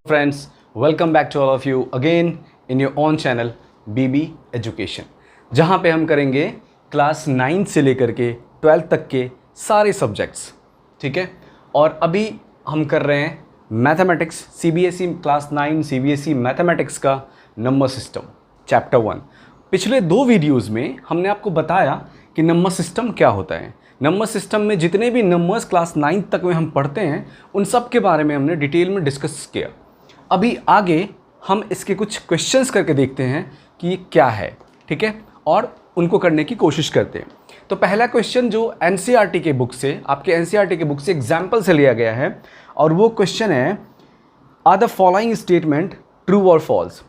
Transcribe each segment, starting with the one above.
Friends, welcome back to all of you again in your own channel BB Education, जहाँ पे हम करेंगे class 9 से लेकर के 12th तक के सारे सब्जेक्ट्स, ठीक है। और अभी हम कर रहे हैं mathematics CBSE class 9 CBSE mathematics का नंबर सिस्टम चैप्टर 1। पिछले 2 वीडियोज़ में हमने आपको बताया कि नंबर सिस्टम क्या होता है। नंबर सिस्टम में जितने भी नंबर्स क्लास 9 तक में हम पढ़ते हैं उन सब के बारे में हमने डिटेल में डिस्कस किया। अभी आगे हम इसके कुछ क्वेश्चंस करके देखते हैं कि ये क्या है, ठीक है, और उनको करने की कोशिश करते हैं। तो पहला क्वेश्चन जो NCERT के बुक से, आपके NCERT के बुक से एग्जाम्पल से लिया गया है, और वो क्वेश्चन है, are the following statement true और false,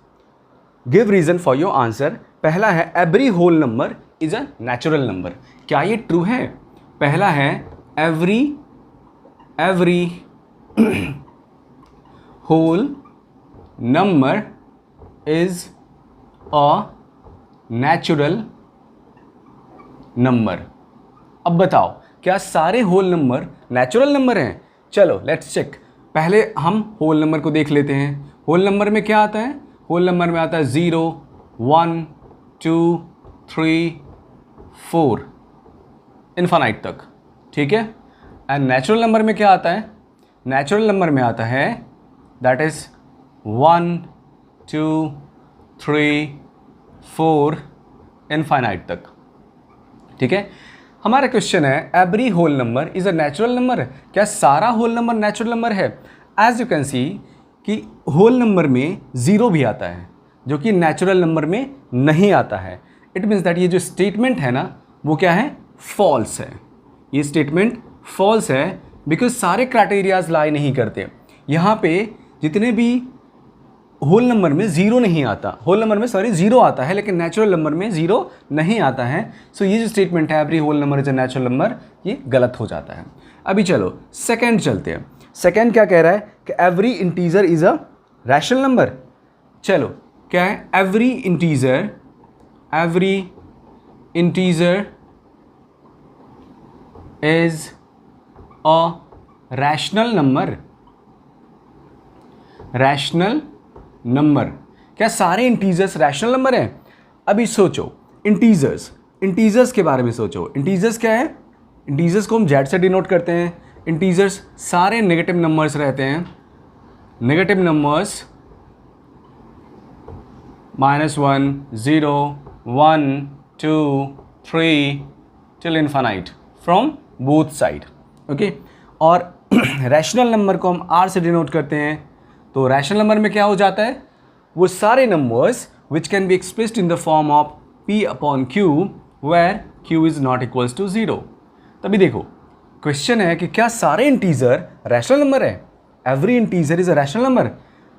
give reason for your answer. पहला है every whole number is a natural number. क्या ये ट्रू है? पहला है every whole number is a natural number. अब बताओ क्या सारे होल नंबर नेचुरल नंबर हैं? चलो लेट्स चेक। पहले हम होल नंबर को देख लेते हैं। होल नंबर में क्या आता है? होल नंबर में आता है 0 1 2 3 4 इनफाइनाइट तक, ठीक है। एंड नेचुरल नंबर में क्या आता है? नेचुरल नंबर में आता है दैट इज 1 2 3 4 इनफाइनाइट तक, ठीक है। हमारा क्वेश्चन है every whole number is a natural number. क्या सारा होल नंबर नेचुरल नंबर है? एज यू कैन सी कि होल नंबर में 0 भी आता है जो कि नेचुरल नंबर में नहीं आता है। इट मीन्स दैट ये जो स्टेटमेंट है ना वो क्या है? फॉल्स है। ये स्टेटमेंट फॉल्स है बिकॉज सारे क्राइटेरियाज लाई नहीं करते। यहाँ पे जितने भी होल नंबर में 0 नहीं आता, होल नंबर में 0 आता है, लेकिन नेचुरल नंबर में 0 नहीं आता है। सो ये जो स्टेटमेंट है every whole number is a natural number, ये गलत हो जाता है। अभी चलो सेकेंड चलते हैं। सेकेंड क्या कह रहा है कि every integer is a rational number. चलो क्या है? Every integer is a rational number. Rational number, क्या सारे इंटीजर्स रैशनल नंबर हैं? अभी सोचो इंटीजर्स के बारे में सोचो। इंटीजर्स क्या है? इंटीजर्स को हम जेड से डिनोट करते हैं। इंटीजर्स सारे नेगेटिव नंबर्स रहते हैं। Negative numbers -1 0 1 2 3 till infinite from both side, okay. और रैशनल नंबर को हम आर से डिनोट करते हैं। तो रैशनल नंबर में क्या हो जाता है? वो सारे numbers which can be expressed in the form of P/Q where Q is not equals to 0। तभी देखो क्वेश्चन है कि क्या सारे इंटीजर रैशनल नंबर है? Every integer is a rational number.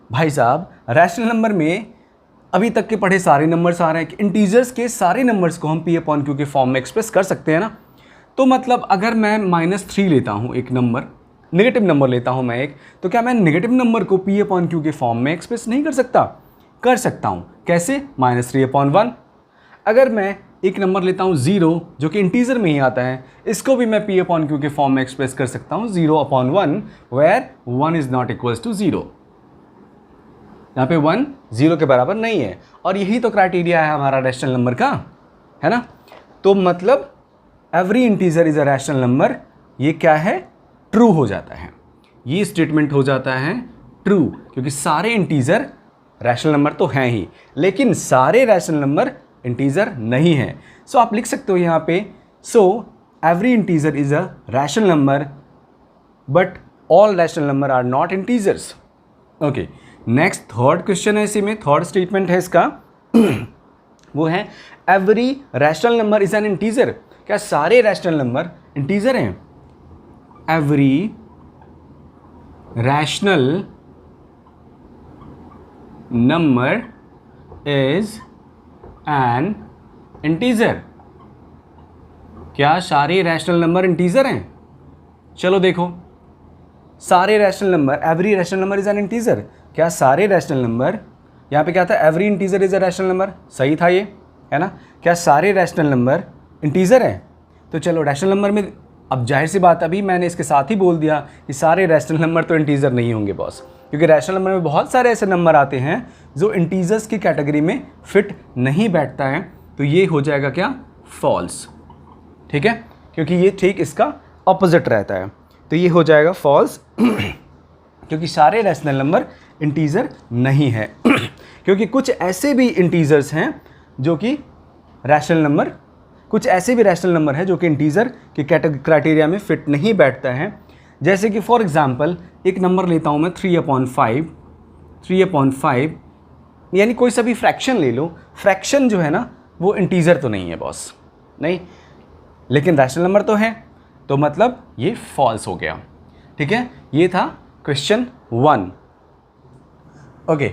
भाई साहब रैशनल नंबर में अभी तक के पढ़े सारे नंबर्स आ रहे हैं कि इंटीजर्स के सारे नंबर्स को हम P/Q के फॉर्म में एक्सप्रेस कर सकते हैं ना। तो मतलब अगर मैं -3 लेता हूँ, एक नंबर नेगेटिव नंबर लेता हूँ मैं एक, तो क्या मैं नेगेटिव नंबर को P/Q के फॉर्म में एक्सप्रेस नहीं कर सकता? कर सकता हूँ। कैसे? -3/1। अगर मैं एक नंबर लेता हूँ 0 जो कि इंटीजर में ही आता है, इसको भी मैं P/Q के फॉर्म में एक्सप्रेस कर सकता हूँ 0/1 where 1 is not equals to 0। यहाँ पे 1 0 के बराबर नहीं है, और यही तो क्राइटेरिया है हमारा रैशनल नंबर का, है ना। तो मतलब every integer is a rational number, ये क्या है? ट्रू हो जाता है। ये स्टेटमेंट हो जाता है ट्रू, क्योंकि सारे इंटीजर रैशनल नंबर तो हैं ही, लेकिन सारे रैशनल नंबर इंटीजर नहीं हैं। सो आप लिख सकते हो यहाँ पे, so every integer is a rational number but all rational number are not integers, okay. Next third question है, इसी में थर्ड स्टेटमेंट है इसका वो है every rational number is an integer. क्या सारे रैशनल नंबर इंटीजर हैं? Every rational number is an integer. क्या सारे रैशनल नंबर इंटीजर हैं? चलो देखो, सारे rational number, every rational number is an integer. क्या सारे रैशनल नंबर, यहाँ पे क्या था? Every integer is a rational number, सही था ये, है ना। क्या सारे रैशनल नंबर इंटीजर हैं? तो चलो रैशनल नंबर में अब जाहिर सी बात, अभी मैंने इसके साथ ही बोल दिया कि सारे रैशनल नंबर तो इंटीजर नहीं होंगे बॉस, क्योंकि रैशनल नंबर में बहुत सारे ऐसे नंबर आते हैं जो इंटीजर्स की कैटेगरी में फिट नहीं बैठता है, तो ये हो जाएगा क्या, फॉल्स। ठीक है, क्योंकि ये ठीक इसका ऑपोजिट रहता है, तो ये हो जाएगा फॉल्स क्योंकि सारे रैशनल नंबर इंटीजर नहीं है क्योंकि कुछ ऐसे भी इंटीजर्स हैं जो कि रैशनल नंबर, कुछ ऐसे भी रैशनल नंबर है जो कि इंटीजर के क्राइटेरिया में फिट नहीं बैठता है। जैसे कि फॉर एग्जांपल एक नंबर लेता हूँ मैं 3/5, यानी कोई सा भी फ्रैक्शन ले लो, फ्रैक्शन जो है ना वो इंटीजर तो नहीं है बॉस, नहीं, लेकिन रैशनल नंबर तो है, तो मतलब ये फॉल्स हो गया। ठीक है, ये था क्वेश्चन 1। ओके,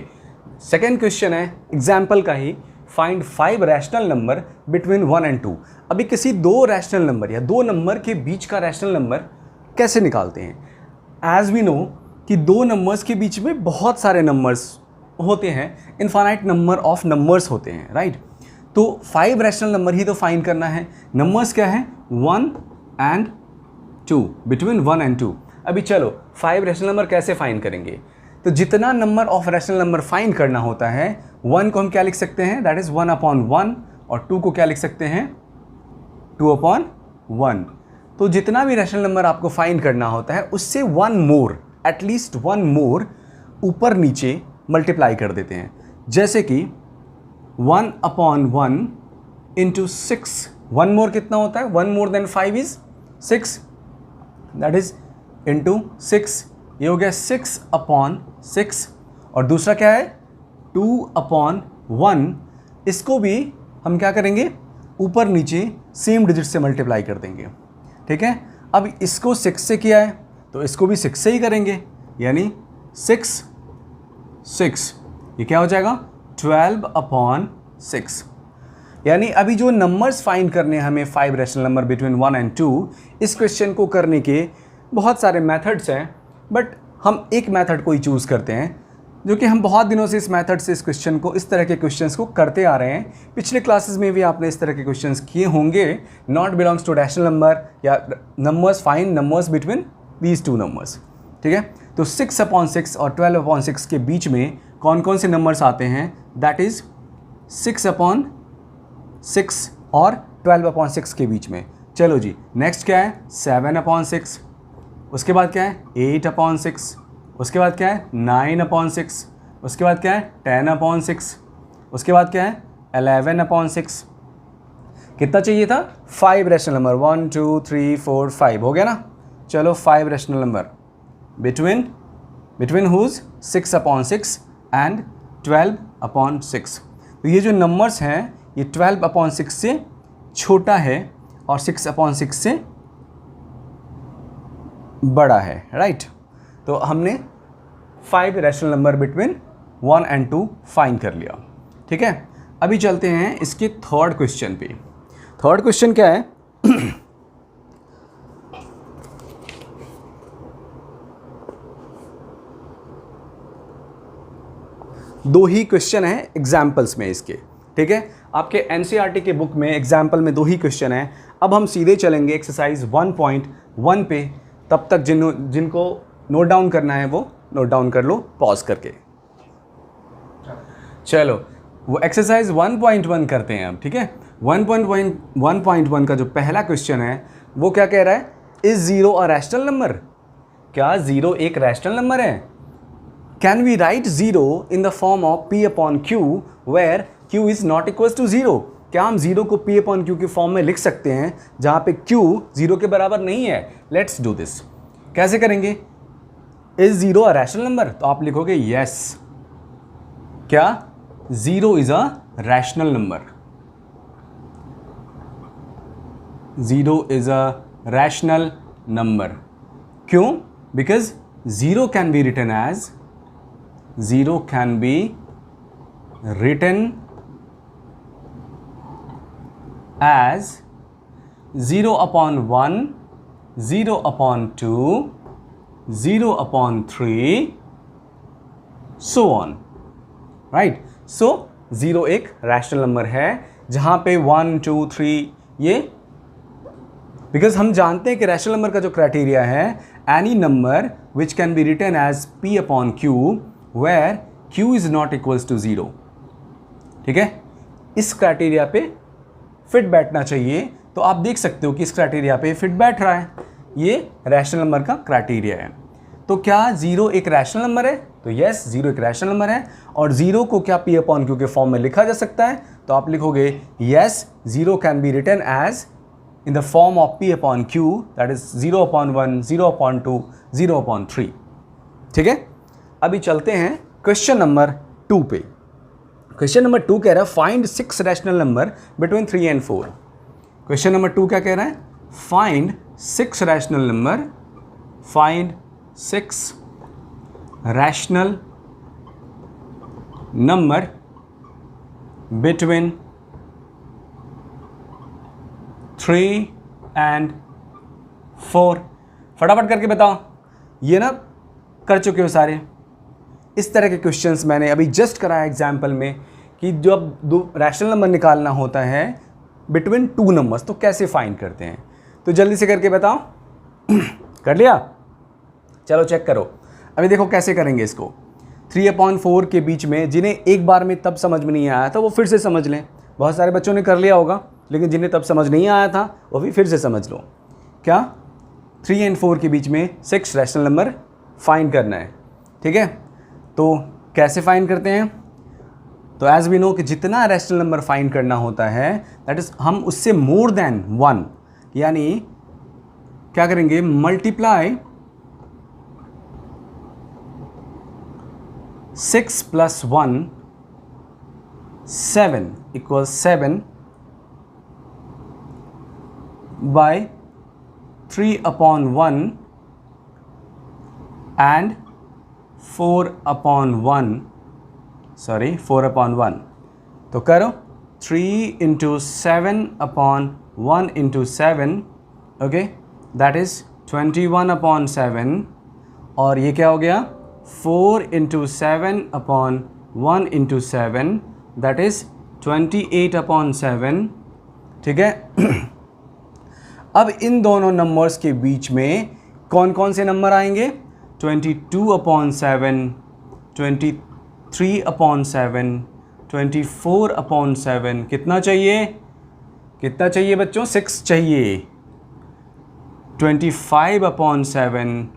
सेकेंड क्वेश्चन है एग्जाम्पल का ही, find 5 rational number between 1 and 2। अभी किसी दो रैशनल नंबर या दो नंबर के बीच का रैशनल नंबर कैसे निकालते हैं। एज वी नो कि दो नंबर्स के बीच में बहुत सारे नंबर्स होते हैं, इनफाइनाइट नंबर ऑफ नंबर्स होते हैं, राइट। तो 5 रैशनल नंबर ही तो फाइंड करना है। नंबर्स क्या है, 1 and 2, बिटवीन 1 and 2। अभी चलो 5 रैशनल नंबर कैसे फाइंड करेंगे, तो जितना number of rational number find करना होता है, 1 को हम क्या लिख सकते हैं, दैट इज 1/1, और 2 को क्या लिख सकते हैं, 2/1। तो जितना भी रैशनल नंबर आपको फाइंड करना होता है उससे 1 मोर, एटलीस्ट 1 मोर ऊपर नीचे मल्टीप्लाई कर देते हैं। जैसे कि 1/1 इंटू 6, 1 मोर कितना होता है, 1 more than 5 is 6, that is into 6, ये हो गया 6/6। और दूसरा क्या है 2/1, इसको भी हम क्या करेंगे, ऊपर नीचे सेम डिजिट से मल्टीप्लाई कर देंगे। ठीक है, अब इसको 6 से किया है तो इसको भी 6 से ही करेंगे, यानी 6, ये क्या हो जाएगा 12/6। यानी अभी जो नंबर्स फाइंड करने हैं हमें 5 रैशनल नंबर बिटवीन 1 and 2, इस क्वेश्चन को करने के बहुत सारे मेथड्स हैं, बट हम एक मेथड को ही चूज़ करते हैं, जो कि हम बहुत दिनों से इस मेथड से इस क्वेश्चन को, इस तरह के क्वेश्चंस को करते आ रहे हैं। पिछले क्लासेस में भी आपने इस तरह के क्वेश्चंस किए होंगे, not belongs to rational number या numbers, find numbers between these two numbers. ठीक है, तो 6/6 और 12/6 के बीच में कौन कौन से नंबर्स आते हैं, दैट इज़ 6/6 और 12/6 के बीच में। चलो जी, नेक्स्ट क्या है 7/6, उसके बाद क्या है 8/6, उसके बाद क्या है 9/6, उसके बाद क्या है 10/6, उसके बाद क्या है 11/6। कितना चाहिए था, 5 रैशनल नंबर, 1 2 3 4 5 हो गया ना। चलो 5 rational number between whose 6/6 and 12/6। तो ये जो नंबर्स हैं ये 12/6 से छोटा है और 6/6 से बड़ा है, राइट। तो हमने 5 rational number between 1 and 2 find कर लिया। ठीक है, अभी चलते हैं इसके थर्ड क्वेश्चन पे। थर्ड क्वेश्चन क्या है दो ही क्वेश्चन है एग्जाम्पल्स में इसके। ठीक है, आपके एनसीईआरटी के बुक में एग्जाम्पल में 2 ही क्वेश्चन है। अब हम सीधे चलेंगे एक्सरसाइज 1.1 पे। तब तक जिनको नोट डाउन करना है वो नोट डाउन कर लो पॉज करके। चलो वो एक्सरसाइज 1.1 करते हैं अब। ठीक है, 1.1 का जो पहला क्वेश्चन है वो क्या कह रहा है, इज 0 अ रैशनल नंबर। क्या 0 एक रैशनल नंबर है। Can we write 0 in the form of P/Q where Q is not equal to 0। क्या हम 0 को P/Q के फॉर्म में लिख सकते हैं जहाँ पे Q 0 के बराबर नहीं है। Let's do this. कैसे करेंगे, इज 0 अ रैशनल नंबर, तो आप लिखोगे यस। क्या 0 is a rational number, 0 is a rational number. क्यों, because 0 can be written as 0 can be written as 0/1, 0/2, 0/3, so on, right? So 0 एक रैशनल नंबर है जहाँ पे 1 2 3 ये बिकॉज हम जानते हैं कि रैशनल नंबर का जो क्राइटेरिया है, any number which can be written as p upon q where q is not equals to 0। ठीक है, इस क्राइटेरिया पे फिट बैठना चाहिए। तो आप देख सकते हो कि इस क्राइटेरिया पे फिट बैठ रहा है, ये रैशनल नंबर का क्राइटेरिया है। तो क्या 0 एक रैशनल नंबर है? तो यस, 0 एक रैशनल नंबर है। और 0 को क्या p अपॉन q के फॉर्म में लिखा जा सकता है? तो आप लिखोगे yes, 0 can be written as in the form of p upon q, that is 0 upon 1, 0 upon 2, 0 upon 3। ठीक है, अभी चलते हैं क्वेश्चन नंबर 2 पे। क्वेश्चन नंबर 2 कह रहा है find 6 rational number between 3 and 4। Question number 2 क्या कह रहा है? Find 6 rational number, find 6 rational number between 3 and 4। फटाफट करके बताओ, ये ना कर चुके हो सारे। इस तरह के क्वेश्चंस मैंने अभी जस्ट कराया एग्जाम्पल में कि जब दो रैशनल नंबर निकालना होता है बिटवीन 2 नंबर्स तो कैसे फाइंड करते हैं। तो जल्दी से करके बताओ। कर लिया? चलो चेक करो। अभी देखो कैसे करेंगे इसको। 3/4 के बीच में जिन्हें एक बार में तब समझ में नहीं आया था वो फिर से समझ लें। बहुत सारे बच्चों ने कर लिया होगा, लेकिन जिन्हें तब समझ नहीं आया था वो भी फिर से समझ लो। क्या? 3 and 4 के बीच में 6 रैशनल नंबर फाइंड करना है। ठीक है, तो कैसे फाइंड करते हैं? तो एज वी नो कि जितना रैशनल नंबर फाइंड करना होता है दैट इज हम उससे मोर देन 1, यानी क्या करेंगे? Multiply 6 + 1 7 equals 7 by 3/1 and 4/1, sorry 4/1। तो करो 3 × 7/1 × 7, ओके, दैट इज 21/7। और ये क्या हो गया? 4 × 7/1 × 7, दैट इज 28/7। ठीक है। अब इन दोनों नंबर्स के बीच में कौन कौन से नंबर आएंगे? 22/7, 23/7, 24/7। कितना चाहिए? कितना चाहिए बच्चों? 6 चाहिए। 25/7,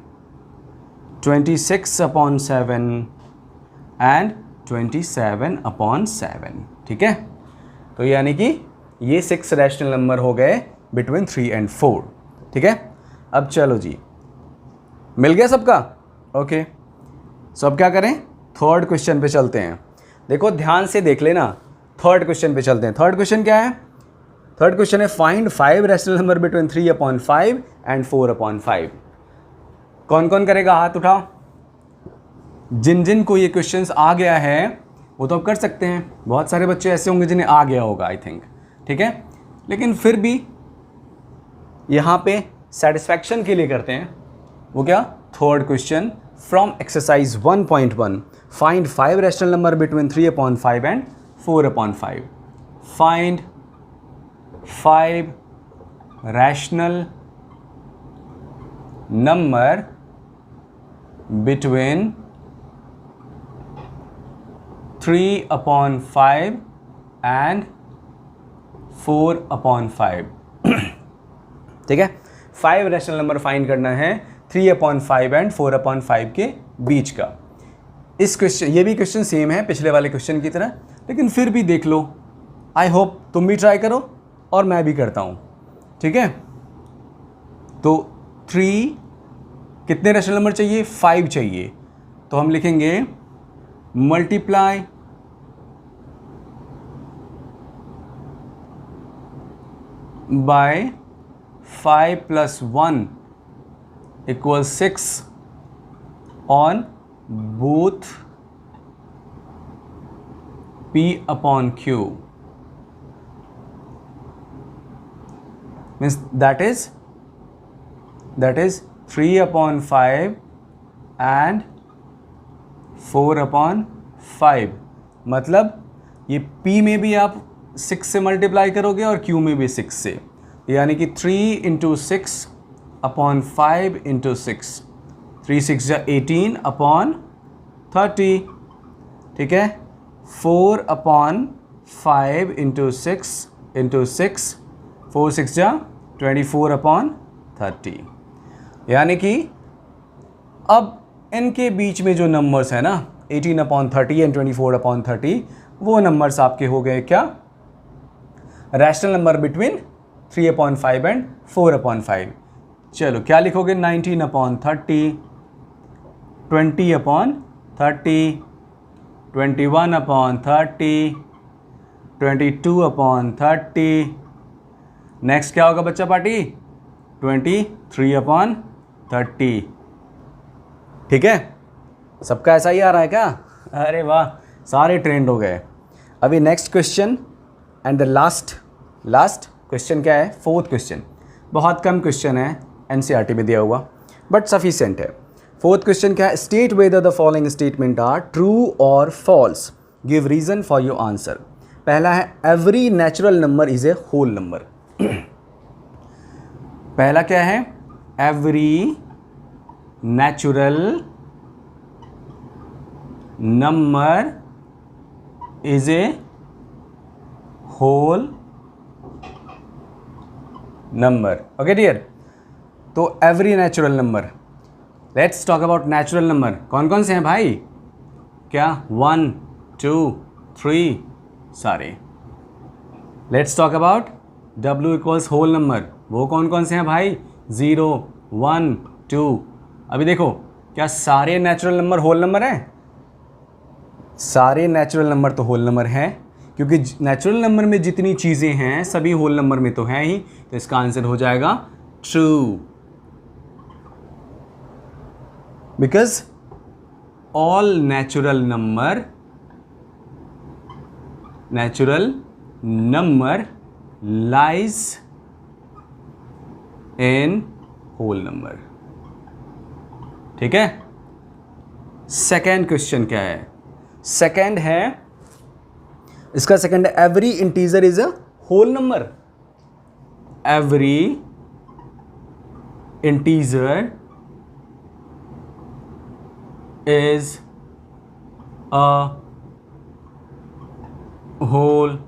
26/7 एंड 27/7। ठीक है, तो यानी कि ये 6 रैशनल नंबर हो गए बिटवीन 3 and 4। ठीक है, अब चलो जी, मिल गया सबका? ओके, सो अब क्या करें? थर्ड क्वेश्चन पे चलते हैं। देखो ध्यान से देख लेना, थर्ड क्वेश्चन पे चलते हैं। थर्ड क्वेश्चन क्या है? थर्ड क्वेश्चन है find 5 rational number between 3/5 and 4/5। कौन कौन करेगा? हाथ उठाओ। जिन जिन को ये क्वेश्चंस आ गया है वो तो अब कर सकते हैं। बहुत सारे बच्चे ऐसे होंगे जिन्हें आ गया होगा आई थिंक। ठीक है, लेकिन फिर भी यहाँ पे सेटिस्फैक्शन के लिए करते हैं। वो क्या? Third question from exercise 1.1 find 5 rational number between 3/5 and 4/5। Find 5 rational number between 3/5 and 4/5। ठीक है, 5 रैशनल नंबर फाइंड करना है 3/5 and 4/5 के बीच का। इस क्वेश्चन, ये भी क्वेश्चन सेम है पिछले वाले क्वेश्चन की तरह, लेकिन फिर भी देख लो। आई होप तुम भी ट्राई करो और मैं भी करता हूँ। ठीक है, तो 3 कितने रैशनल नंबर चाहिए? 5 चाहिए। तो हम लिखेंगे multiply by 5 + 1 equals 6 on both p/q, means that is 3/5 and 4/5। मतलब ये p में भी आप 6 से मल्टीप्लाई करोगे और q में भी 6 से, यानी कि 3 इंटू 6 अपॉन 5 इंटू 6, 3 6 जा 18 अपॉन 30, ठीक है। 4 अपॉन 5 इंटू 6 इंटू 6, 4 6 जा 24 अपॉन 30। यानी कि अब इनके बीच में जो नंबर्स है ना 18 अपॉन 30 एंड 24 अपॉन 30, वो नंबर्स आपके हो गए क्या, rational number between 3 upon 5 and 4 upon 5। चलो क्या लिखोगे, 19 upon 30, 20 upon 30, 21 upon 30, 22 upon 30, next क्या होगा बच्चा पार्टी, 23 अपॉन 30। ठीक है, सबका ऐसा ही आ रहा है क्या? अरे वाह, सारे ट्रेंड हो गए। अभी next question and the last question क्या है, फोर्थ क्वेश्चन। बहुत कम क्वेश्चन है, एनसीईआरटी में दिया हुआ, बट सफिशिएंट है। फोर्थ क्वेश्चन क्या है, state whether the following statement are true और false, give reason for your answer. पहला है every natural number is a whole number. पहला क्या है, every natural number is a whole number. Okay dear, तो every natural number, let's talk about natural number. कौन कौन से हैं भाई, क्या 1 2 3 सारे। Let's talk about W equals whole number, वो कौन कौन से हैं भाई, 0 1 2। अभी देखो, क्या सारे नेचुरल नंबर होल नंबर हैं? सारे नेचुरल नंबर तो होल नंबर हैं, क्योंकि नेचुरल नंबर में जितनी चीज़ें हैं सभी होल नंबर में तो हैं ही, तो इसका आंसर हो जाएगा true, because all natural number lies in whole number. ठीक है, सेकेंड क्वेश्चन क्या है, सेकेंड है, इसका सेकेंड है every integer is a whole number. Every integer is a whole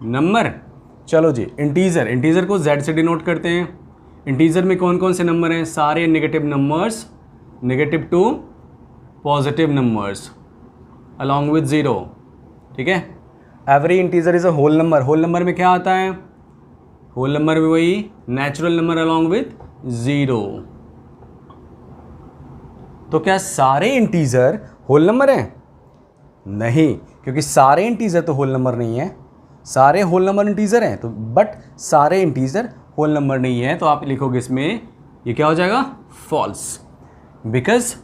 number. चलो जी, इंटीजर को Z से डिनोट करते हैं। इंटीजर में कौन कौन से नंबर हैं, सारे negative numbers, negative to positive numbers along with 0। ठीक है, every integer is a whole number. Whole number में क्या आता है, होल नंबर में वही नेचुरल नंबर अलॉन्ग विद 0। तो क्या सारे इंटीजर होल नंबर हैं? नहीं, क्योंकि सारे इंटीजर तो होल नंबर नहीं है। सारे होल नंबर इंटीजर हैं तो, बट सारे इंटीजर होल नंबर नहीं है, तो आप लिखोगे इसमें ये क्या हो जाएगा, false, because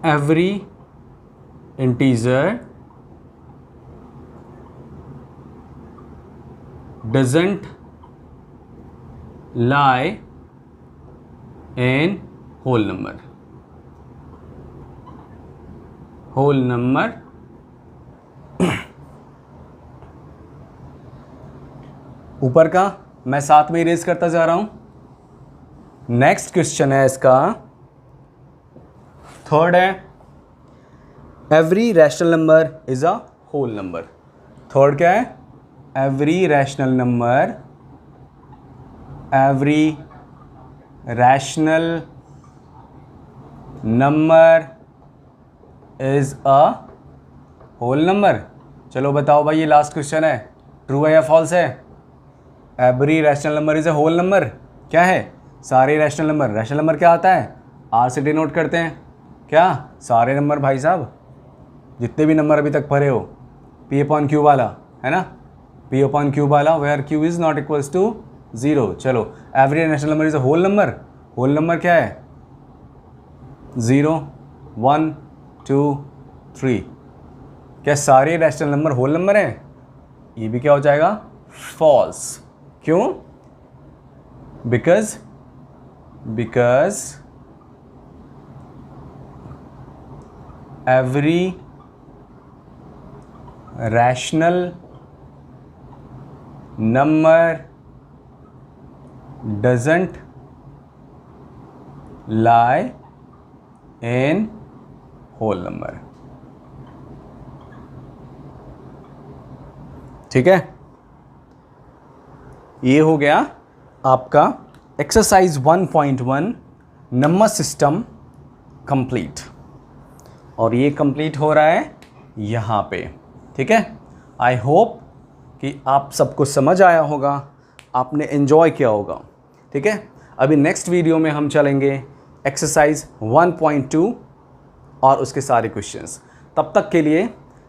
every integer doesn't lie in whole number. whole number ऊपर का मैं साथ में इरेज करता जा रहा हूं। नेक्स्ट क्वेश्चन है इसका, थर्ड है every rational number is a whole number. Third क्या है, every rational number is a whole number. चलो बताओ भाई, ये लास्ट क्वेश्चन है, ट्रू है या फॉल्स है? Every rational number is a whole number क्या है, सारे रैशनल नंबर क्या आता है, R से डिनोट करते हैं। क्या सारे नंबर भाई साहब, जितने भी नंबर अभी तक पढ़े हो, P/Q वाला है ना, P/Q वाला, where Q is not equals to 0। चलो every natural number is a whole number क्या है, 0 1 2 3। क्या सारे रैशनल नंबर होल नंबर हैं? ये भी क्या हो जाएगा, फॉल्स। क्यों? Because every rational number doesn't lie in whole number. ठीक है, ये हो गया आपका एक्सरसाइज 1.1 नंबर सिस्टम कंप्लीट, और ये कंप्लीट हो रहा है यहाँ पे. ठीक है, आई होप कि आप सबको समझ आया होगा, आपने एंजॉय किया होगा. ठीक है, अभी नेक्स्ट वीडियो में हम चलेंगे एक्सरसाइज 1.2 और उसके सारे क्वेश्चंस. तब तक के लिए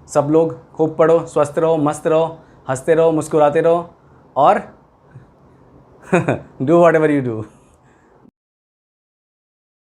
सब लोग खूब पढ़ो, स्वस्थ रहो, मस्त रहो, हंसते रहो, मुस्कुराते रहो, और डू व्हाटएवर यू डू.